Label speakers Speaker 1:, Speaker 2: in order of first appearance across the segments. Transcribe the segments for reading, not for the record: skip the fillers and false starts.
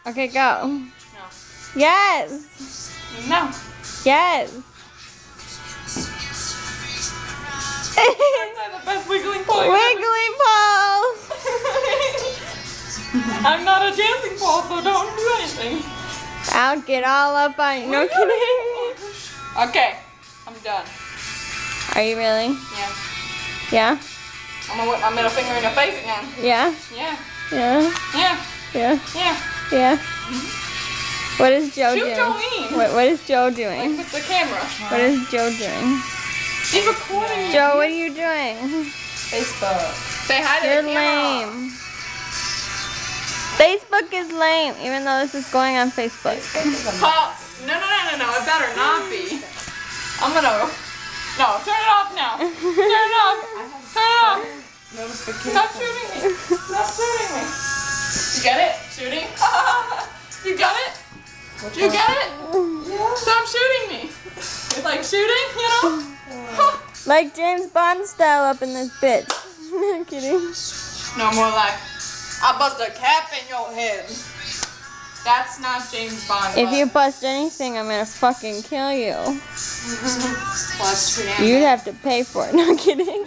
Speaker 1: Okay, go.
Speaker 2: No.
Speaker 1: Yes.
Speaker 2: No.
Speaker 1: Yes.
Speaker 2: That's the best wiggling pole you've ever
Speaker 1: Wiggly pole.
Speaker 2: I'm not a dancing pole, so don't do anything.
Speaker 1: I'll get all up on you. No kidding.
Speaker 2: Okay, I'm done.
Speaker 1: Are you really?
Speaker 2: Yeah.
Speaker 1: Yeah?
Speaker 2: I'm gonna whip my middle finger in your face again.
Speaker 1: Yeah?
Speaker 2: Yeah.
Speaker 1: Yeah?
Speaker 2: Yeah.
Speaker 1: Yeah?
Speaker 2: Yeah.
Speaker 1: Yeah? What is Joe
Speaker 2: Shoot
Speaker 1: doing?
Speaker 2: Jolene.
Speaker 1: What is Joe
Speaker 2: Like
Speaker 1: doing?
Speaker 2: with the camera.
Speaker 1: What is Joe doing?
Speaker 2: She's recording.
Speaker 1: Joe, what are you doing?
Speaker 2: Facebook. Say hi to
Speaker 1: You're
Speaker 2: the camera.
Speaker 1: lame. Facebook is lame, even though this is going on Facebook.
Speaker 2: Paul, no. It better not be. I'm gonna. No, turn it off now. Turn it off. Turn it off. Stop shooting me. Stop shooting me. You get it? Shooting? You got it? You get it? Stop shooting me. It's like shooting, you know?
Speaker 1: Like James Bond style up in this bitch. I'm kidding.
Speaker 2: No, more like, I bust a cap in your head. That's not James Bond.
Speaker 1: If you bust anything, I'm gonna fucking kill you.
Speaker 2: Well, that's true.
Speaker 1: You'd have to pay for it. No I'm kidding.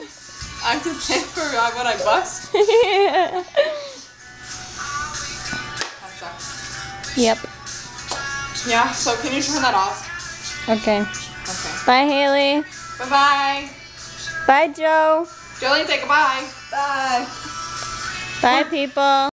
Speaker 2: I have to pay for what I bust?
Speaker 1: Yeah.
Speaker 2: That sucks.
Speaker 1: Yep.
Speaker 2: Yeah, so can you turn that off?
Speaker 1: Okay.
Speaker 2: Okay.
Speaker 1: Bye, Haley.
Speaker 2: Bye-bye.
Speaker 1: Bye, Joe.
Speaker 2: Jolene, say goodbye. Bye.
Speaker 1: Bye, people.